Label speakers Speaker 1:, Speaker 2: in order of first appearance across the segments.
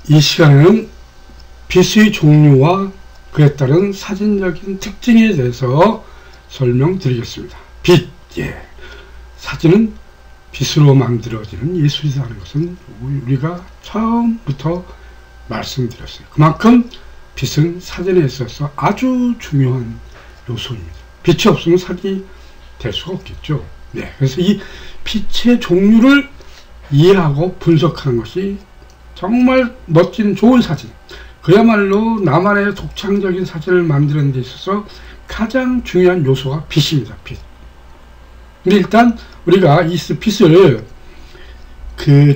Speaker 1: 이 시간에는 빛의 종류와 그에 따른 사진적인 특징에 대해서 설명드리겠습니다. 빛, 사진은 빛으로 만들어지는 예술이라는 것은 우리가 처음부터 말씀드렸어요. 그만큼 빛은 사진에 있어서 아주 중요한 요소입니다. 빛이 없으면 사진이 될 수가 없겠죠. 그래서 이 빛의 종류를 이해하고 분석하는 것이 정말 멋진 좋은 사진, 그야말로 나만의 독창적인 사진을 만드는 데 있어서 가장 중요한 요소가 빛입니다. 빛. 근데 일단 우리가 이 빛을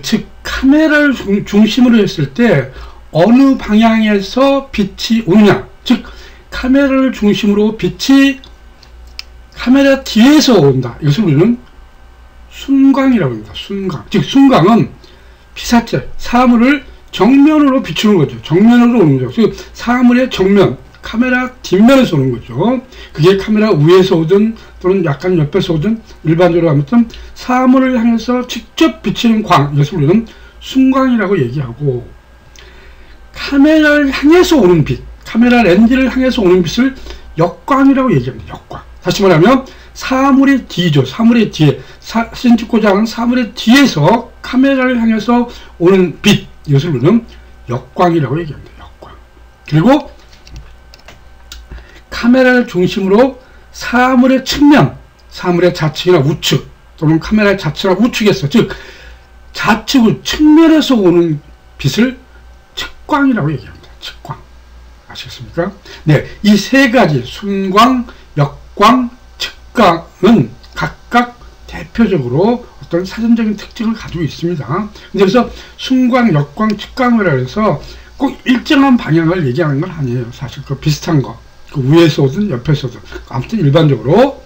Speaker 1: 즉 카메라를 중심으로 했을 때 어느 방향에서 빛이 오느냐, 즉 카메라를 중심으로 빛이 카메라 뒤에서 온다. 이것을 우리는 순광이라고 합니다. 순광. 즉 순광은 피사체, 사물을 정면으로 비추는 거죠. 정면으로 오는 거죠. 즉 사물의 정면, 카메라 뒷면에서 오는 거죠. 그게 카메라 위에서 오든 또는 약간 옆에서 오든 일반적으로 하면 사물을 향해서 직접 비치는 광, 이것을 우리는 순광이라고 얘기하고, 카메라를 향해서 오는 빛, 카메라 렌즈를 향해서 오는 빛을 역광이라고 얘기합니다. 역광. 다시 말하면 사물의 뒤죠. 사물의 뒤에, 사진 찍고자 하는 사물의 뒤에서 카메라를 향해서 오는 빛, 이것을 우리는 역광이라고 얘기합니다. 역광. 그리고 카메라를 중심으로 사물의 측면, 사물의 좌측이나 우측, 또는 카메라의 좌측이나 우측에서, 즉 좌측, 측면에서 오는 빛을 측광이라고 얘기합니다. 측광. 아시겠습니까? 이 세 가지 순광, 역광, 측광은 각각 대표적으로 어떤 사전적인 특징을 가지고 있습니다. 그래서 순광, 역광, 측광을 해서 꼭 일정한 방향을 얘기하는 건 아니에요. 사실 그 비슷한 거, 그 위에서 오든 옆에서 오든, 아무튼 일반적으로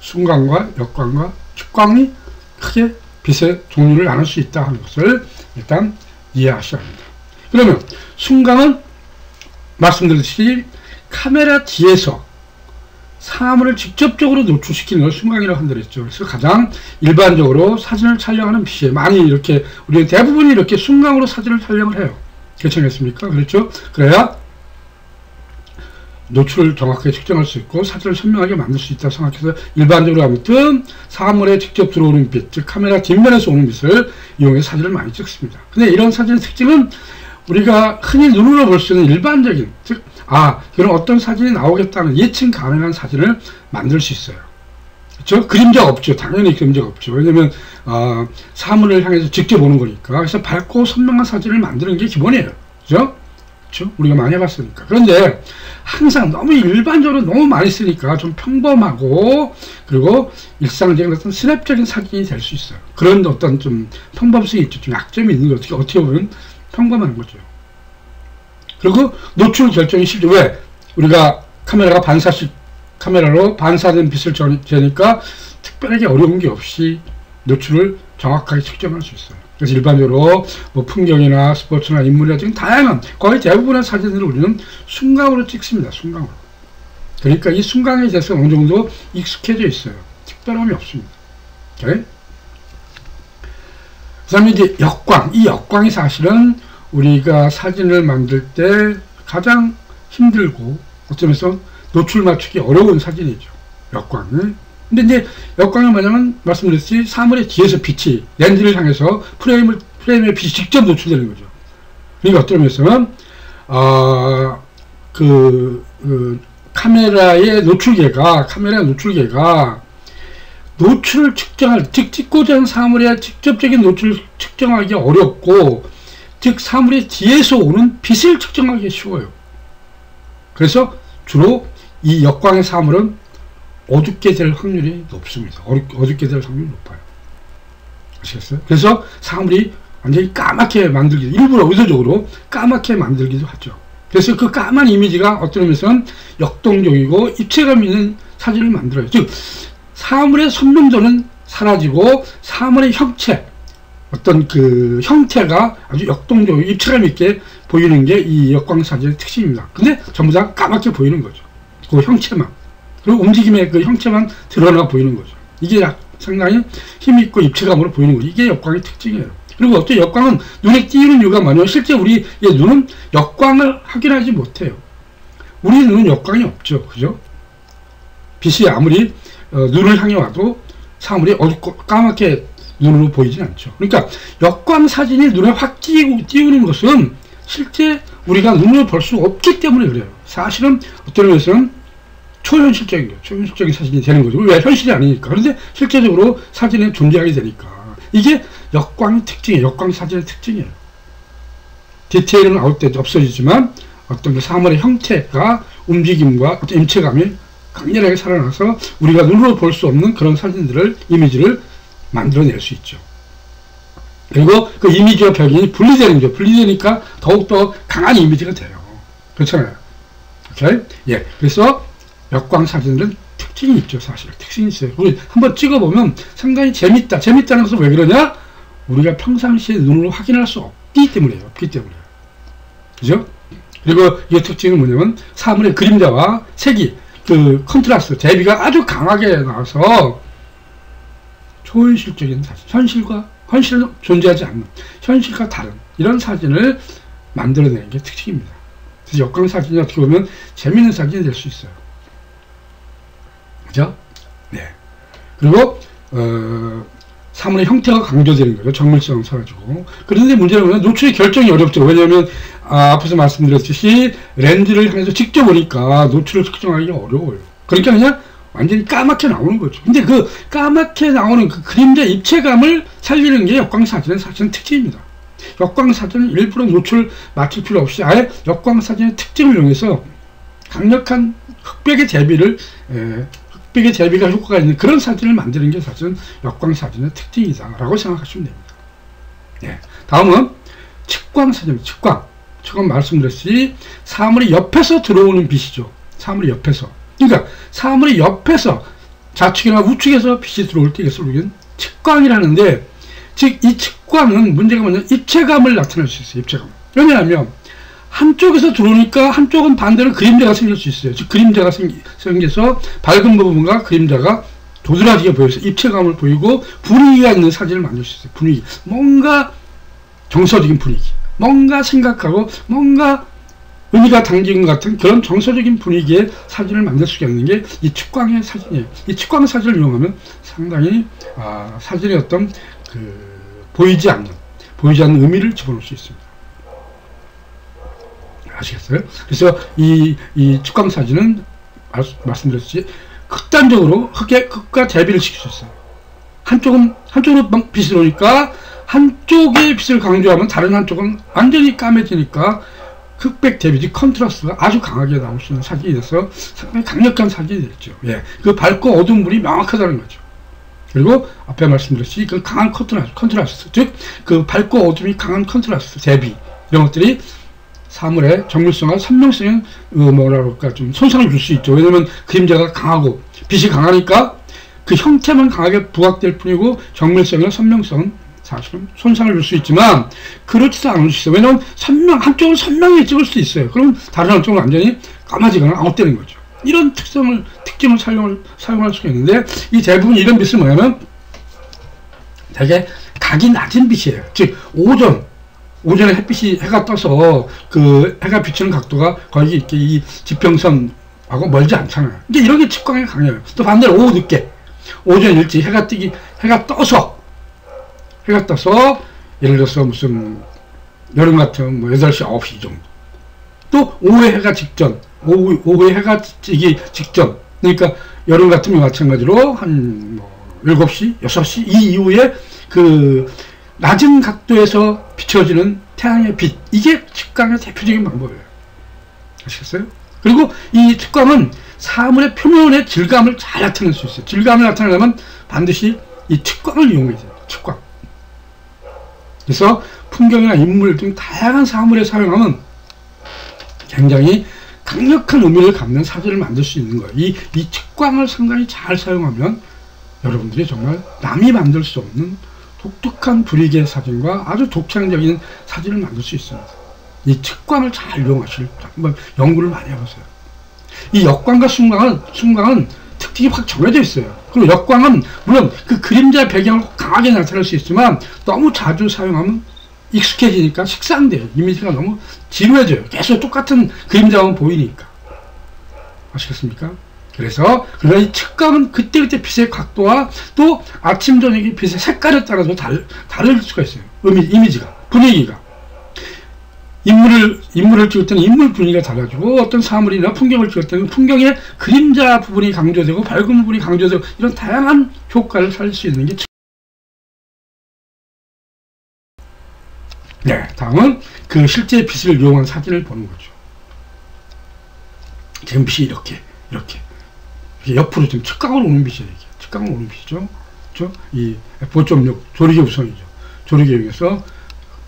Speaker 1: 순광과 역광과 측광이 크게 빛의 종류를 나눌 수 있다 하는 것을 일단 이해하셔야 합니다. 그러면 순광은 말씀드렸듯이 카메라 뒤에서 사물을 직접적으로 노출시키는 걸 순광이라고 한다고 했죠. 그래서 가장 일반적으로 사진을 촬영하는 빛이 많이 이렇게, 우리는 대부분이 이렇게 순광으로 사진을 촬영을 해요. 그렇지 않겠습니까? 그렇죠? 그래야 노출을 정확하게 측정할 수 있고 사진을 선명하게 만들 수 있다고 생각해서 일반적으로 아무튼 사물에 직접 들어오는 빛, 즉 카메라 뒷면에서 오는 빛을 이용해서 사진을 많이 찍습니다. 근데 이런 사진의 특징은 우리가 흔히 눈으로 볼 수 있는 일반적인, 즉 그런 어떤 사진이 나오겠다는 예측 가능한 사진을 만들 수 있어요. 그렇죠? 그림자가 없죠. 당연히 그림자가 없죠. 왜냐면 사물을 향해서 직접 오는 거니까. 그래서 밝고 선명한 사진을 만드는 게 기본이에요. 그렇죠? 그렇죠? 우리가 많이 해봤으니까. 그런데 항상 너무 일반적으로 너무 많이 쓰니까 좀 평범하고, 그리고 일상적인 어떤 스냅적인 사진이 될 수 있어요. 그런 어떤 좀 평범성이 있죠. 좀 약점이 있는 거, 어떻게 보면 평범한 거죠. 그리고 노출 결정이 쉽죠. 왜? 우리가 카메라가 반사식 카메라로 반사된 빛을 재니까 특별하게 어려운 게 없이 노출을 정확하게 측정할 수 있어요. 그래서 일반적으로 뭐 풍경이나 스포츠나 인물이나 지금 다양한 거의 대부분의 사진들을 우리는 순광으로 찍습니다. 순광으로. 그러니까 이 순광에 대해서 어느 정도 익숙해져 있어요. 특별함이 없습니다. 오케이? 그 다음에 이제 역광. 이 역광이 사실은 우리가 사진을 만들 때 가장 힘들고 어쩌면서 노출 맞추기 어려운 사진이죠. 역광은. 근데 이제 역광이 뭐냐면 말씀드렸듯이 사물의 뒤에서 빛이 렌즈를 향해서 프레임에 빛이 직접 노출되는 거죠. 그러니까 어떤 면에서는 카메라의 노출계가 노출을 측정할, 즉 찍고자 하는 사물의 직접적인 노출을 측정하기 어렵고, 즉 사물의 뒤에서 오는 빛을 측정하기 쉬워요. 그래서 주로 이 역광의 사물은 어둡게 될 확률이 높습니다. 어둡게 될 확률이 높아요. 아시겠어요? 그래서 사물이 완전히 까맣게 만들기도, 일부러 의도적으로 까맣게 만들기도 하죠. 그래서 그 까만 이미지가 어떤 의미에서는 역동적이고 입체감 있는 사진을 만들어요. 즉 사물의 선명도는 사라지고 사물의 형체, 어떤 그 형태가 아주 역동적이고 입체감 있게 보이는 게 이 역광 사진의 특징입니다. 근데 전부 다 까맣게 보이는 거죠. 그 형체만. 그리고 움직임의 그 형체만 드러나 보이는 거죠. 이게 상당히 힘있고 입체감으로 보이는 거죠. 이게 역광의 특징이에요. 그리고 또 역광은 눈에 띄는 이유가 뭐냐면 실제 우리의 눈은 역광을 확인하지 못해요. 우리 눈은 역광이 없죠. 그죠? 빛이 아무리 눈을 향해 와도 사물이 어둡고 까맣게 눈으로 보이진 않죠. 그러니까 역광 사진이 눈에 확 띄우는 것은 실제 우리가 눈으로 볼 수 없기 때문에 그래요. 사실은 어떤 의미에서는 초현실적인 사진이 되는 거죠. 왜? 현실이 아니니까. 그런데 실제적으로 사진에 존재하게 되니까. 이게 역광의 특징이에요. 역광 사진의 특징이에요. 디테일은 아웃돼 없어지지만 어떤 그 사물의 형태가 움직임과 어떤 임체감이 강렬하게 살아나서 우리가 눈으로 볼 수 없는 그런 사진들을, 이미지를 만들어낼 수 있죠. 그리고 그 이미지와 배경이 분리되는 거죠. 분리되니까 더욱더 강한 이미지가 돼요. 그렇잖아요. 오케이? 예. 그래서 역광 사진들은 특징이 있죠. 사실 특징이 있어요. 우리 한번 찍어보면 상당히 재밌다. 재밌다는 것은 왜 그러냐? 우리가 평상시에 눈으로 확인할 수 없기 때문이에요. 없기 때문에. 그죠? 그리고 이 특징은 뭐냐면 사물의 그림자와 색이 그 컨트라스트, 대비가 아주 강하게 나와서 초현실적인 사진, 현실은 존재하지 않는 현실과 다른 이런 사진을 만들어내는 게 특징입니다. 그래서 역광 사진이 어떻게 보면 재밌는 사진이 될 수 있어요. 그죠? 네. 그리고 사물의 형태가 강조되는 거죠. 정밀성을 사가지고. 그런데 문제는 뭐냐? 노출의 결정이 어렵죠. 왜냐하면 앞에서 말씀드렸듯이 렌즈를 향해서 직접 보니까 노출을 측정하기가 어려워요. 그러니까 그냥 완전히 까맣게 나오는 거죠. 근데 그 까맣게 나오는 그 그림자 입체감을 살리는 게 역광사진의 사실은 특징입니다. 역광사진은 일부러 노출을 맞출 필요 없이 아예 역광사진의 특징을 이용해서 강력한 흑백의 대비가 효과가 있는 그런 사진을 만드는 게 사실은 역광사진의 특징이다 라고 생각하시면 됩니다. 예. 다음은 측광사진입니다. 측광 말씀드렸듯이 사물이 옆에서 들어오는 빛이죠. 사물이 옆에서. 그러니까 사물이 옆에서 좌측이나 우측에서 빛이 들어올 때 이것을 우리는 측광이라는데, 즉 이 측광은 문제가 뭐냐면 입체감을 나타낼 수 있어요. 입체감. 왜냐하면 한쪽에서 들어오니까 한쪽은 반대로 그림자가 생길 수 있어요. 즉 그림자가 생겨서 밝은 부분과 그림자가 도드라지게 보여서 입체감을 보이고 분위기가 있는 사진을 만들 수 있어요. 분위기. 뭔가 정서적인 분위기. 뭔가 생각하고 뭔가 의미가 담긴 것 같은 그런 정서적인 분위기의 사진을 만들 수가 있는 게 이 측광의 사진이에요. 이 측광 사진을 이용하면 상당히 사진의 어떤 보이지 않는 의미를 집어넣을 수 있습니다. 아시겠어요? 그래서 이 측광 사진은 말씀드렸듯이 극단적으로 흑과 대비를 시킬 수 있어요. 한쪽으로 빛이 들어오니까 한쪽의 빛을 강조하면 다른 한쪽은 완전히 까매지니까 흑백 대비, 컨트라스트가 아주 강하게 나올 수 있는 사진이 돼서 상당히 강력한 사진이 됐죠. 예. 그 밝고 어두운 물이 명확하다는 거죠. 그리고 앞에 말씀드렸듯이 그 강한 컨트라스트, 즉 그 밝고 어둠이 강한 컨트라스트, 대비 이런 것들이 사물의 정밀성과 선명성에 뭐랄까 좀 손상을 줄 수 있죠. 왜냐면 그림자가 강하고 빛이 강하니까 그 형태만 강하게 부각될 뿐이고 정밀성이나 선명성은 사실은 손상을 줄 수 있지만 그렇지도 않을 수 있어요. 왜냐면 한쪽은 선명하게 찍을 수 있어요. 그럼 다른 한쪽은 완전히 까마지거나 아웃되는 거죠. 이런 특징을 사용할 수가 있는데, 이 대부분 이런 빛은 뭐냐면 되게 각이 낮은 빛이에요. 즉 오전에 해가 떠서 그 해가 비치는 각도가 거의 이렇게 이 지평선하고 멀지 않잖아요. 근데 이런 게 측광이 강해요. 또 반대로 오후 늦게, 오전 일찍 해가 떠서 예를 들어서 무슨 여름 같은 뭐 8시, 9시 정도. 또 오후에 해가 직전, 오후에 해가 지기 직전. 그러니까 여름 같으면 마찬가지로 한 뭐 7시, 6시 이 이후에 그 낮은 각도에서 비춰지는 태양의 빛, 이게 측광의 대표적인 방법이에요. 아시겠어요? 그리고 이 측광은 사물의 표면의 질감을 잘 나타낼 수 있어요. 질감을 나타내려면 반드시 이 측광을 이용해야 돼요. 측광. 그래서 풍경이나 인물 등 다양한 사물에 사용하면 굉장히 강력한 의미를 갖는 사진을 만들 수 있는 거예요. 이 측광을 상당히 잘 사용하면 여러분들이 정말 남이 만들 수 없는 독특한 분위기의 사진과 아주 독창적인 사진을 만들 수 있습니다. 이 측광을 잘 이용하실, 한번 연구를 많이 해보세요. 이 역광과 순광은 특징이 확 정해져 있어요. 그리고 역광은 물론 그 그림자 배경을 강하게 나타낼 수 있지만 너무 자주 사용하면 익숙해지니까 식상돼요. 이미지가 너무 지루해져요. 계속 똑같은 그림자만 보이니까. 아시겠습니까? 그래서 이 측광은 그때그때 빛의 각도와 또 아침 저녁의 빛의 색깔에 따라서 다를 수가 있어요. 이미지가, 분위기가. 인물을 찍을 때는 인물 분위기가 달라지고, 어떤 사물이나 풍경을 찍을 때는 풍경의 그림자 부분이 강조되고 밝은 부분이 강조되고, 이런 다양한 효과를 살릴 수 있는 게. 네, 다음은 그 실제 빛을 이용한 사진을 보는 거죠. 지금 빛이 이렇게 옆으로 지금 측광으로 오는 빛이에요. 측광으로 오는 빛이죠. 그렇죠? 이 F5.6 조리개 우선이죠. 조리개 이용해서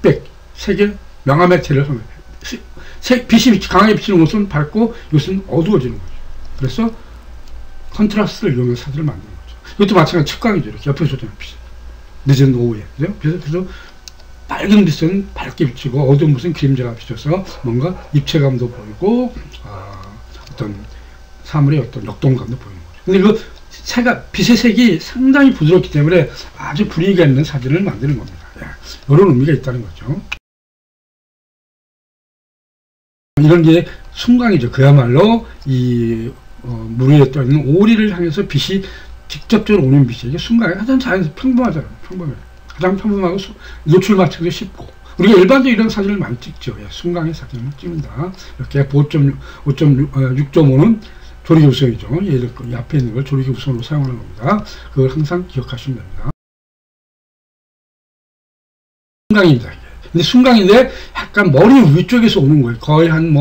Speaker 1: 흑백, 색의 명암의 태를 하면 빛이 강하게 비치는 곳은 밝고 이것은 어두워지는 거죠. 그래서 컨트라스트를 이용해서 사진을 만드는 거죠. 이것도 마찬가지 측광이죠. 이렇게 옆에서 쏟아지는 빛이 늦은 오후에, 그죠? 그래서 밝은 빛은 밝게 비치고 어두운 빛은 그림자가 비쳐서 뭔가 입체감도 보이고 어떤 사물의 어떤 역동감도 보이는 거죠. 근데 그 빛의 색이 상당히 부드럽기 때문에 아주 분위기가 있는 사진을 만드는 겁니다. 이런 의미가 있다는 거죠. 이런 게 순광이죠. 그야말로 이 물 위에 떠 있는 오리를 향해서 빛이 직접적으로 오는 빛이 이게 순광이 가장 자연스럽고 평범하잖아요. 평범해요. 가장 평범하고 노출 맞추기도 쉽고, 우리가 일반적으로 이런 사진을 많이 찍죠. 순광의 사진을 찍는다. 이렇게 5.6.5는 조리개 우선이죠. 이 앞에 있는 걸 조리개 우선으로 사용하는 겁니다. 그걸 항상 기억하시면 됩니다. 순광입니다. 근데 순광인데 약간 머리 위쪽에서 오는 거예요. 거의 한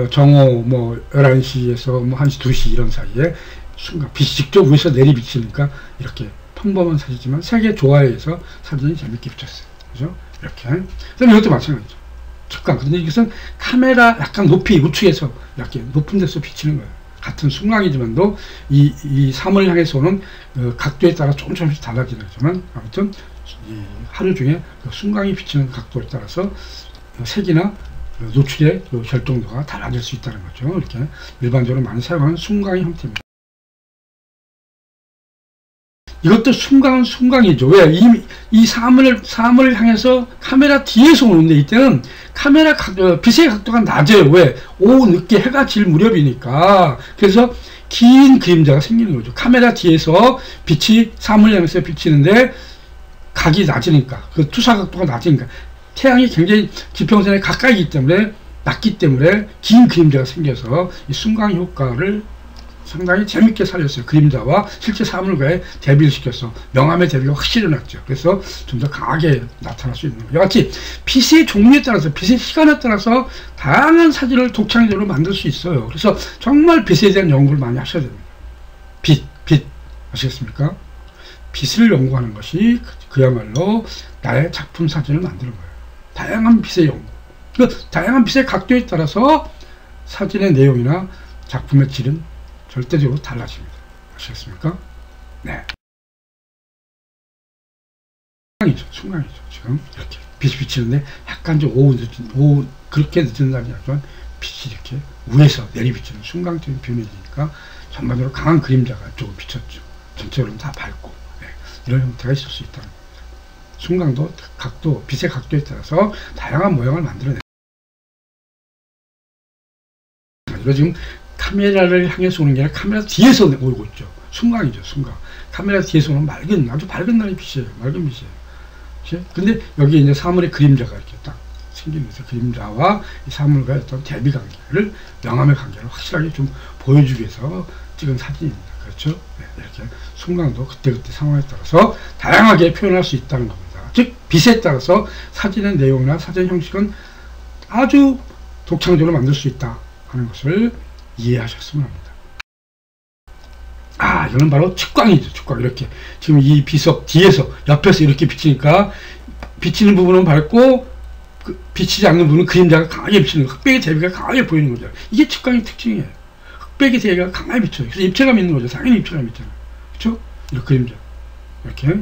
Speaker 1: 정오 11시에서 1시, 2시 이런 사이에 순간 빛이 직접 위에서 내리 비치니까 이렇게 평범한 사진이지만 색의 조화에서 사진이 재밌게 비쳤어요. 그죠? 이렇게. 그다음에 이것도 마찬가지죠. 측광. 근데 이것은 카메라 약간 높이 우측에서 이렇게 높은 데서 비치는 거예요. 같은 순광이지만도 이 사물을 향해서 오는 각도에 따라 조금씩 달라지는 거지만 아무튼 이 하루 중에 순광이 비치는 각도에 따라서 색이나 노출의 결정도가 달라질 수 있다는 거죠. 이렇게 일반적으로 많이 사용하는 순광의 형태입니다. 이것도 순광은 순광이죠. 왜? 이 사물을 향해서 카메라 뒤에서 오는데 이때는 카메라 빛의 각도가 낮아요. 왜? 오후 늦게 해가 질 무렵이니까. 그래서 긴 그림자가 생기는 거죠. 카메라 뒤에서 빛이 사물을 향해서 비치는데 각이 낮으니까, 그 투사 각도가 낮으니까, 태양이 굉장히 지평선에 가까이기 때문에, 낮기 때문에 긴 그림자가 생겨서 이 순광 효과를 상당히 재밌게 살렸어요. 그림자와 실제 사물과의 대비를 시켜서 명암의 대비가 확실히 났죠. 그래서 좀 더 강하게 나타날 수 있는 거예요. 같이 빛의 종류에 따라서, 빛의 시간에 따라서 다양한 사진을 독창적으로 만들 수 있어요. 그래서 정말 빛에 대한 연구를 많이 하셔야 됩니다. 빛 아시겠습니까? 빛을 연구하는 것이 그야말로 나의 작품 사진을 만드는 거예요. 다양한 빛의 연구. 그 다양한 빛의 각도에 따라서 사진의 내용이나 작품의 질은 절대적으로 달라집니다. 아시겠습니까? 네. 순간이죠. 지금 이렇게 빛이 비치는데 약간 좀 오후 그렇게 늦은 날이 아니지만 빛이 이렇게 위에서 내리 비치는 순간적인 변화이니까 전반적으로 강한 그림자가 조금 비쳤죠. 전체적으로 다 밝고. 이런 형태가 있을 수 있다는 겁니다. 순광도 각도, 빛의 각도에 따라서 다양한 모양을 만들어내요. 지금 카메라를 향해서 오는 게 아니라 카메라 뒤에서 오고 있죠. 순광이죠, 순광. 카메라 뒤에서 오는 아주 밝은 날의 빛이에요. 맑은 빛이에요. 근데 여기 이제 사물의 그림자가 이렇게 딱 생기면서 그림자와 이 사물과의 어떤 대비 관계를, 명암의 관계를 확실하게 좀 보여주기 위해서 찍은 사진입니다. 그렇죠? 네, 이렇게 순광도 그때그때 상황에 따라서 다양하게 표현할 수 있다는 겁니다. 즉 빛에 따라서 사진의 내용이나 사진 형식은 아주 독창적으로 만들 수 있다 하는 것을 이해하셨으면 합니다. 이거는 바로 측광이죠. 측광. 이렇게 지금 이 비석 뒤에서 옆에서 이렇게 비치니까 비치는 부분은 밝고 비치지 않는 부분은 그림자가 강하게 비치는 거예요. 흑백의 대비가 강하게 보이는 거죠. 이게 측광의 특징이에요. 흑백의 대비가 강하게 비쳐요. 그래서 입체감 있는 거죠. 당연히 입체감 있잖아요. 그렇죠? 이렇게 그림자 이렇게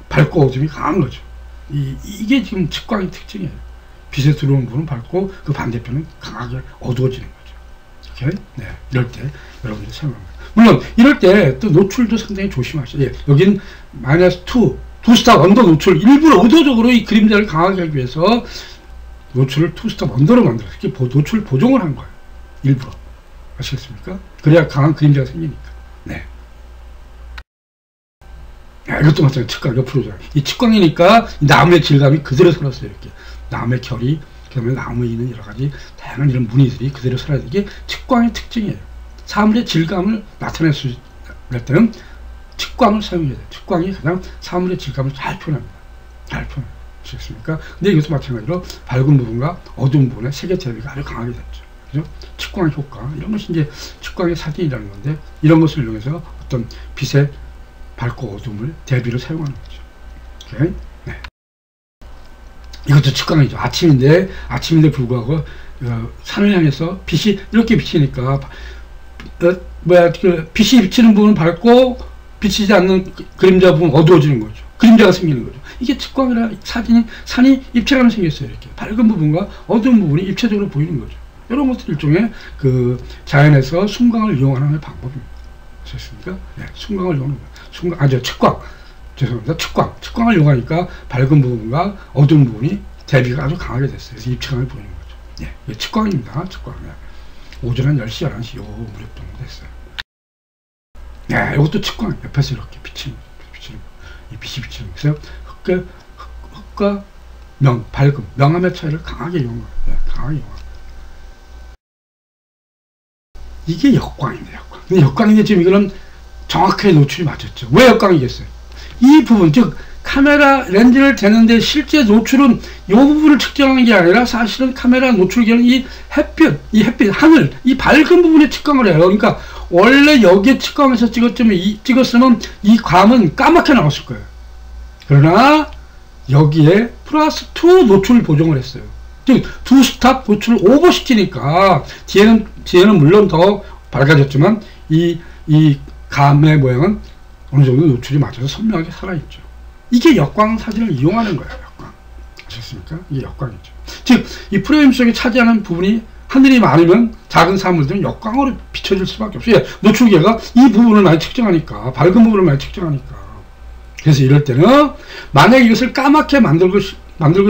Speaker 1: 밝고 어둠이 강한 거죠. 이게 지금 측광의 특징이에요. 빛에 들어오는 부분은 밝고 그 반대편은 강하게 어두워지는 거죠. 이렇게 이럴 때 여러분들이 사용합니다. 물론 이럴 때 또 노출도 상당히 조심하셔야 돼요. 여긴 -2, 2스탑 언더 노출, 일부러 의도적으로 이 그림자를 강하게 하기 위해서 노출을 2스탑 언더로 만들어서 이렇게 노출 보정을 한 거예요. 일부러. 아시겠습니까? 그래야 강한 그림자가 생기니까. 네. 이것도 마찬가지. 측광 옆으로 져요. 이 측광이니까 나무의 질감이 그대로 살았어요. 이렇게. 나무의 결이, 그 다음에 나무에 있는 여러 가지 다양한 이런 무늬들이 그대로 살아야 되게 측광의 특징이에요. 사물의 질감을 나타낼 수 있을 때는 측광을 사용해야 돼요. 측광이 가장 사물의 질감을 잘 표현합니다. 잘 표현해요. 아시겠습니까? 근데 이것도 마찬가지로 밝은 부분과 어두운 부분의 색의 대비가 아주 강하게 됐죠. 그죠? 측광 효과. 이런 것이 이제 측광의 사진이라는 건데, 이런 것을 이용해서 어떤 빛의 밝고 어두움을 대비로 사용하는 거죠. 오케이? 네. 이것도 측광이죠. 아침인데 불구하고 산을 향해서 빛이 이렇게 비치니까 빛이 비치는 부분은 밝고 비치지 않는 그림자 부분은 어두워지는 거죠. 그림자가 생기는 거죠. 이게 측광이라 산이 입체감이 생겼어요. 이렇게 밝은 부분과 어두운 부분이 입체적으로 보이는 거죠. 이런 것들 일종의 그 자연에서 순광을 이용하는 방법입니다. 아셨습니까? 네, 순광을 이용하는 거예요. 측광. 죄송합니다. 측광을 이용하니까 밝은 부분과 어두운 부분이 대비가 아주 강하게 됐어요. 그래서 입체감을 보이는 거죠. 네, 이게 측광입니다. 측광. 네. 오전 한 10시, 11시 요 무렵 정도 됐어요. 네, 이것도 측광. 옆에서 이렇게 비치는 거. 이 빛이 비치는 거. 그래서 흑과 밝음, 명암의 차이를 강하게 이용하는 거예요. 네, 강하게 이용하는 거예요. 이게 역광입니다. 역광. 근데 역광인데 지금 이거는 정확하게 노출이 맞췄죠. 왜 역광이겠어요? 이 부분, 즉 카메라 렌즈를 대는데 실제 노출은 이 부분을 측정하는 게 아니라 사실은 카메라 노출기는 이 햇빛, 하늘, 이 밝은 부분에 측광을 해요. 그러니까 원래 여기에 측광해서 찍었으면 이 감은 까맣게 나왔을 거예요. 그러나 여기에 플러스 2 노출 보정을 했어요. 즉 2스탑 노출을 오버시키니까 뒤에는 물론 더 밝아졌지만 이 감의 모양은 어느 정도 노출이 맞춰서 선명하게 살아있죠. 이게 역광 사진을 이용하는 거예요. 역광. 아셨습니까? 이게 역광이죠. 즉 이 프레임 속에 차지하는 부분이 하늘이 많으면 작은 사물들은 역광으로 비춰질 수밖에 없어요. 노출계가 이 부분을 많이 측정하니까, 밝은 부분을 많이 측정하니까. 그래서 이럴 때는 만약 이것을 까맣게 만들고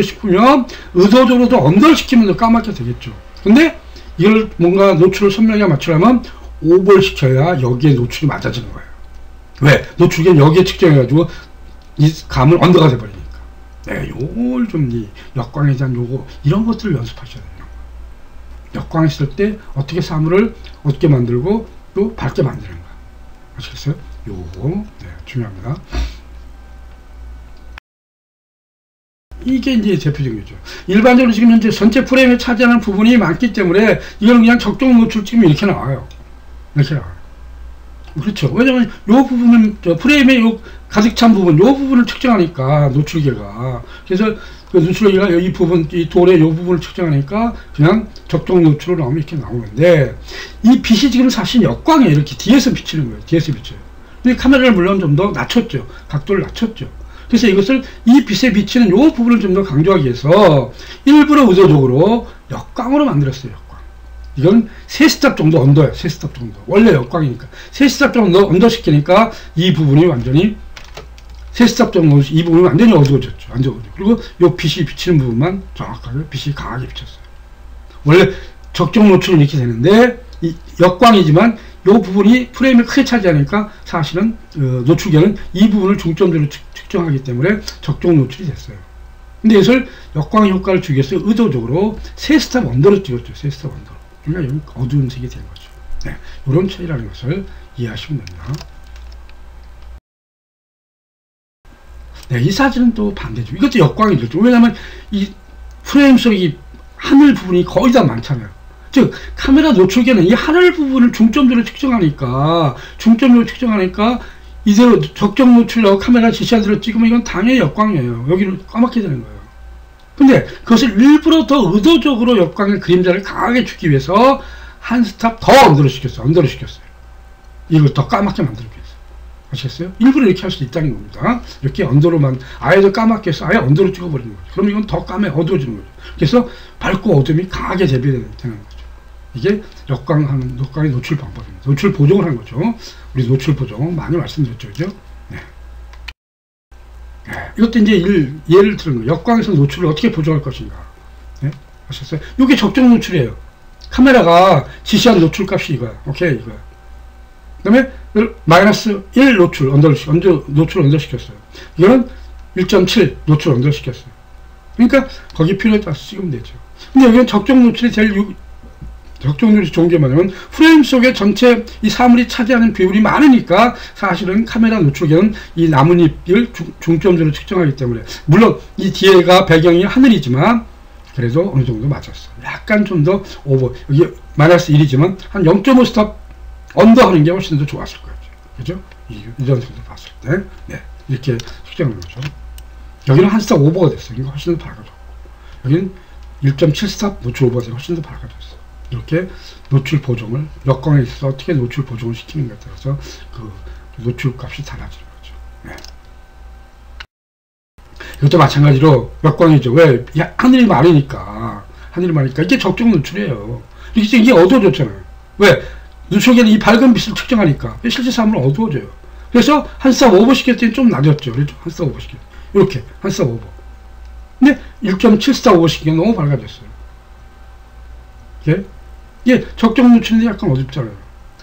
Speaker 1: 싶으면 의도적으로 더 언더를 시키면 더 까맣게 되겠죠. 근데 이걸 뭔가 노출을 선명하게 맞추려면 오버를 시켜야 여기에 노출이 맞아지는 거예요. 왜? 노출계는 여기에 측정해가지고 이 감을 언더가 돼버리니까. 네, 요걸 좀 이 역광에 대한 이런 것들을 연습하셔야 돼요. 역광했을 때 어떻게 사물을 어둡게 만들고 또 밝게 만드는가. 아시겠어요? 요거 네, 중요합니다. 이게 이제 대표적인 거죠. 일반적으로 지금 현재 전체 프레임에 차지하는 부분이 많기 때문에 이건 그냥 적정 노출 찍으면 이렇게 나와요. 이렇게 나와요. 그렇죠. 왜냐면 요 부분은 프레임에 요 가득 찬 부분, 요 부분을 측정하니까 노출계가. 그래서 그 노출계가 이 부분, 이 돌의 요 부분을 측정하니까 그냥 적정 노출로 나오면 이렇게 나오는데, 이 빛이 지금 사실 역광이에요. 이렇게 뒤에서 비치는 거예요. 뒤에서 비쳐요. 근데 카메라를 물론 좀 더 낮췄죠. 각도를 낮췄죠. 그래서 이것을 이 빛에 비치는 요 부분을 좀 더 강조하기 위해서 일부러 의도적으로 역광으로 만들었어요. 역광. 이건 3스탑 정도 언더예요. 3스탑 정도. 원래 역광이니까. 3스탑 정도 언더 시키니까 이 부분이 완전히 3스탑 정도, 이 부분이 완전히 어두워졌죠. 완전 어두워. 그리고 요 빛이 비치는 부분만 정확하게 빛이 강하게 비쳤어요. 원래 적정 노출은 이렇게 되는데, 이 역광이지만 요 부분이 프레임을 크게 차지하니까 사실은 노출계는 이 부분을 중점적으로 측정하기 때문에 적정 노출이 됐어요. 근데 이것을 역광 효과를 주기 위해서 의도적으로 3스탑 언더로 찍었죠. 3스탑 언더로. 그러니까 여기 어두운 색이 된 거죠. 네, 이런 차이라는 것을 이해하시면 됩니다. 네, 이 사진은 또 반대죠. 이것도 역광이죠. 왜냐하면 이 프레임 속에 이 하늘 부분이 거의 다 많잖아요. 즉 카메라 노출계는 이 하늘 부분을 중점적으로 측정하니까 이대로 적정 노출하고 카메라 지시한 대로 찍으면 이건 당연히 역광이에요. 여기는 까맣게 되는 거예요. 근데 그것을 일부러 더 의도적으로 역광의 그림자를 강하게 주기 위해서 한 스탑 더 언더로 시켰어요. 이걸 더 까맣게 만들기 위해서. 아시겠어요? 일부러 이렇게 할 수 있다는 겁니다. 이렇게 언더로만 아예 더 까맣게 해서 아예 언더로 찍어버리는 거죠. 그럼 이건 더 어두워지는 거죠. 그래서 밝고 어둠이 강하게 대비되는 거죠. 이게 역광의 노출 방법입니다. 노출 보정을 한 거죠. 우리 노출 보정 많이 말씀드렸죠. 그죠? 네. 네. 이것도 이제 예를 들은 거예요. 역광에서 노출을 어떻게 보정할 것인가. 네? 아셨어요? 이게 적정 노출이에요. 카메라가 지시한 노출 값이 이거야. 오케이, 이거야. 그 다음에 마이너스 1 노출 언더시켰어요. 이거는 1.7 노출 언더시켰어요. 그러니까 거기 필요에 따라서 찍으면 되죠. 근데 여기는 적정 노출이 적정 노출이 좋은 게 뭐냐면 프레임 속에 전체 이 사물이 차지하는 비율이 많으니까 사실은 카메라 노출계는 이 나뭇잎을 중점적으로 측정하기 때문에 물론 이 뒤에가 배경이 하늘이지만 그래도 어느 정도 맞았어. 약간 좀 더 오버, 여기 마이너스 1이지만 한 0.5 스탑 언더 하는 게 훨씬 더 좋았을 거예요. 그죠? 이런 식으로 봤을 때. 네. 이렇게 측정하는 거죠. 여기는 한 스탑 오버가 됐어요. 이거 훨씬 더 밝아졌고. 여기는 1.7 스탑 노출 오버가 훨씬 더 밝아졌어요. 이렇게 노출 보정을, 역광에 있어서 어떻게 노출 보정을 시키는가에 따라서 그 노출 값이 달라지는 거죠. 네. 이것도 마찬가지로 역광이죠. 왜? 하늘이 많으니까. 이게 적정 노출이에요. 이게 어두워졌잖아요. 왜? 노출계는 이 밝은 빛을 측정하니까 실제 사물은 어두워져요. 그래서 한 스탑 오버 시켰더니 좀 낮았죠. 그렇죠? 한 스탑 오버 시켰 이렇게 한 스탑 오버. 근데 1.7 스탑 오버 시키면 너무 밝아졌어요. 이게 적정 노출인데 약간 어둡잖아요.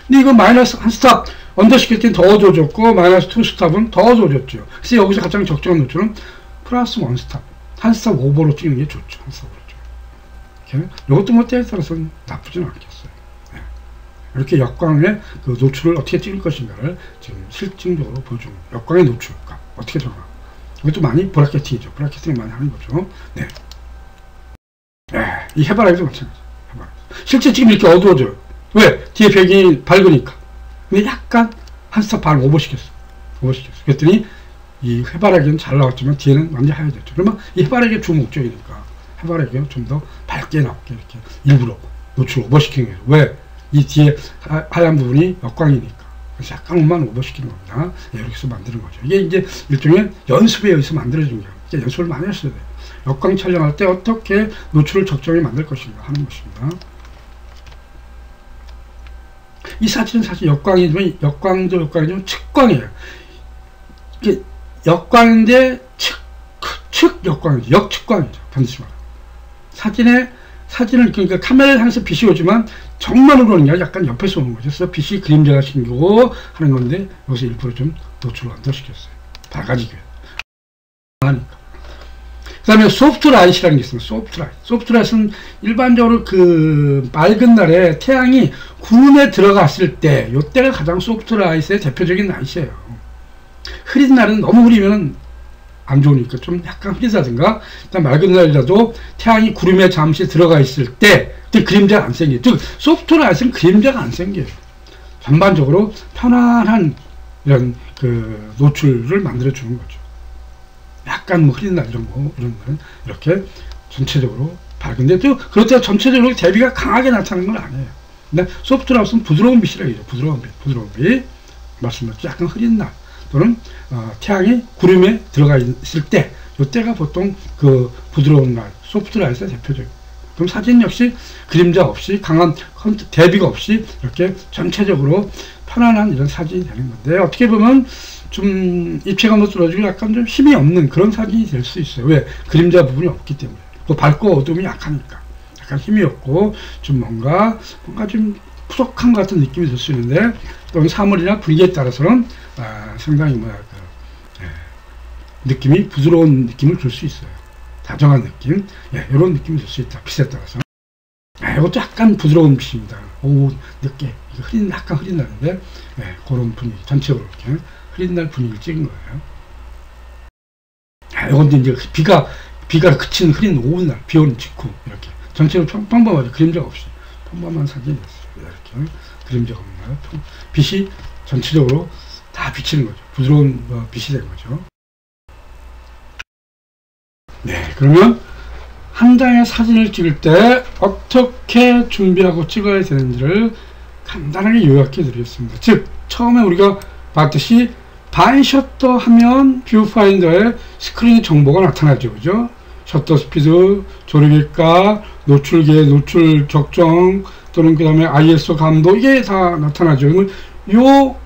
Speaker 1: 근데 이거 마이너스 한 스탑 언더 시켰더니 더 어두워졌고 마이너스 2 스탑은 더 어두워졌죠. 그래서 여기서 가장 적정한 노출은 플러스 1 스탑. 한 스탑 오버로 찍는 게 좋죠. 한 스탑 오버로. 이것도 뭐 때에 따라서는 나쁘지는 않겠어요. 네. 이렇게 역광의 그 노출을 어떻게 찍을 것인가를 지금 실증적으로 보여주는 역광의 노출값 어떻게 정하. 이것도 많이 브라켓팅이죠. 브라켓팅 많이 하는 거죠. 네. 네. 이 해바라기도 마찬가지. 실제 지금 이렇게 어두워져요. 왜? 뒤에 배경이 밝으니까. 근데 약간 한 스탑 반 오버시켰어. 그랬더니 이 해바라기는 잘 나왔지만 뒤에는 완전 하얘졌죠. 그러면 이 해바라기가 주 목적이니까 해바라기가 좀 더 밝게 나오게 이렇게 일부러 노출 오버시키는 거예요. 왜? 이 뒤에 하얀 부분이 역광이니까. 그래서 약간만 오버시키는 겁니다. 이렇게 해서 만드는 거죠. 이게 이제 일종의 연습에 의해서 만들어진 거예요. 연습을 많이 했어야 돼요. 역광 촬영할 때 어떻게 노출을 적정히 만들 것인가 하는 것입니다. 이 사진은 사실 역광이지만 역광도 역광이지만 측광이에요. 이게 역광인데 역광이죠. 역측광이죠. 반드시 말하면. 사진을 그러니까 카메라를 향해서 빛이 오지만 정면으로 오는 게 아니라 약간 옆에서 오는 거죠. 그래서 빛이 그림자가 생기고 하는 건데 여기서 일부러 좀 노출을 언더시켰어요. 밝아지게 하니까. 그 다음에 소프트라이트라는 게 있습니다. 소프트라이트는 일반적으로 그 맑은 날에 태양이 구름에 들어갔을 때 이때가 가장 소프트라이트의 대표적인 라이트예요. 흐린 날은 너무 흐리면 안 좋으니까 좀 약간 흐리다든가 일단 맑은 날이라도 태양이 구름에 잠시 들어가 있을 때 그림자가 안 생겨요. 즉 소프트라이트는 그림자가 안 생겨요. 전반적으로 편안한 이런 그 노출을 만들어 주는 거죠. 약간 뭐 흐린 날 이런 날은 이렇게 전체적으로 밝은데 또 그렇다고 전체적으로 대비가 강하게 나타나는 건 아니에요. 근데 소프트라이트는 부드러운 빛이라고 해요. 부드러운 빛. 말씀드렸죠. 약간 흐린 날 또는 태양이 구름에 들어가 있을 때 이때가 보통 그 부드러운 날 소프트라이트의 대표적입니다. 그럼 사진 역시 그림자 없이 강한 대비가 없이 이렇게 전체적으로 편안한 이런 사진이 되는 건데 어떻게 보면 좀 입체감도 떨어지고 약간 좀 힘이 없는 그런 사진이 될 수 있어요. 왜? 그림자 부분이 없기 때문에. 또 밝고 어둠이 약하니까. 약간 힘이 없고 좀 뭔가 좀 푸석한 것 같은 느낌이 들 수 있는데 또는 사물이나 분위기에 따라서는 상당히 느낌이 부드러운 느낌을 줄 수 있어요. 다정한 느낌, 이런 느낌이 들 수 있다. 빛에 따라서. 이것도 약간 부드러운 빛입니다. 오후 늦게 약간 흐린 날인데 그런 분위기 전체적으로 이렇게 흐린 날 분위기를 찍은 거예요. 이건 이제 비가 그친 흐린 오후 날, 비 오는 직후 이렇게 전체적으로 평범하죠. 그림자가 없이 평범한 사진이 됐어요. 이렇게 그림자가 없는 거예요. 빛이 전체적으로 다 비치는 거죠. 부드러운 빛이 된 거죠. 네, 그러면 한 장의 사진을 찍을 때 어떻게 준비하고 찍어야 되는지를 간단하게 요약해 드리겠습니다. 즉, 처음에 우리가 봤듯이 반셔터 하면 뷰파인더에 스크린 정보가 나타나죠. 그죠? 셔터 스피드, 조리객값, 노출계, 노출 적정, 또는 그 다음에 ISO 감도, 이게 다 나타나죠. 그러면 요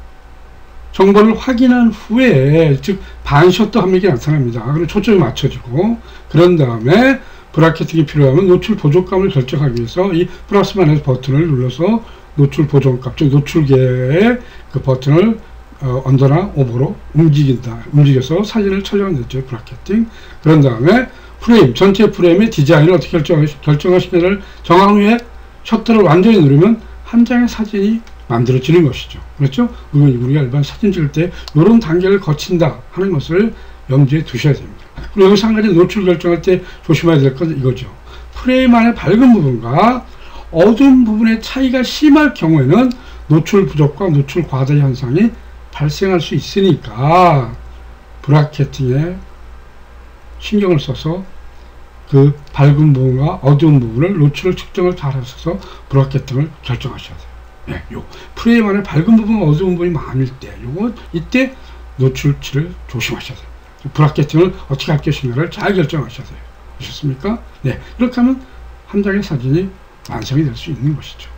Speaker 1: 정보를 확인한 후에, 즉 반셔터 함력이 나타납니다. 그리고 초점이 맞춰지고, 그런 다음에 브라켓팅이 필요하면 노출 보정값을 결정하기 위해서 이 플러스 마이너스 버튼을 눌러서 노출 보정값, 즉 노출계의 그 버튼을 언더나 오버로 움직여서 사진을 촬영하는 거죠. 브라켓팅. 그런 다음에 프레임, 전체 프레임의 디자인을 어떻게 결정하시냐를 정한 후에 셔터를 완전히 누르면 한 장의 사진이 만들어지는 것이죠. 그렇죠? 우리가 일반 사진 찍을 때 이런 단계를 거친다 하는 것을 염두에 두셔야 됩니다. 그리고 여기서 한 가지 노출 결정할 때 조심해야 될 건 이거죠. 프레임 안의 밝은 부분과 어두운 부분의 차이가 심할 경우에는 노출 부족과 노출 과다 현상이 발생할 수 있으니까 브라켓팅에 신경을 써서 그 밝은 부분과 어두운 부분을 노출을 측정을 잘 하셔서 브라켓팅을 결정하셔야 돼요. 네, 요 프레임 안에 밝은 부분, 어두운 부분이 많을 때, 이때 노출치를 조심하셔야 돼요. 브라켓팅을 어떻게 할 것인가를 잘 결정하셔야 돼요. 보셨습니까? 네, 이렇게 하면 한 장의 사진이 완성이 될 수 있는 것이죠.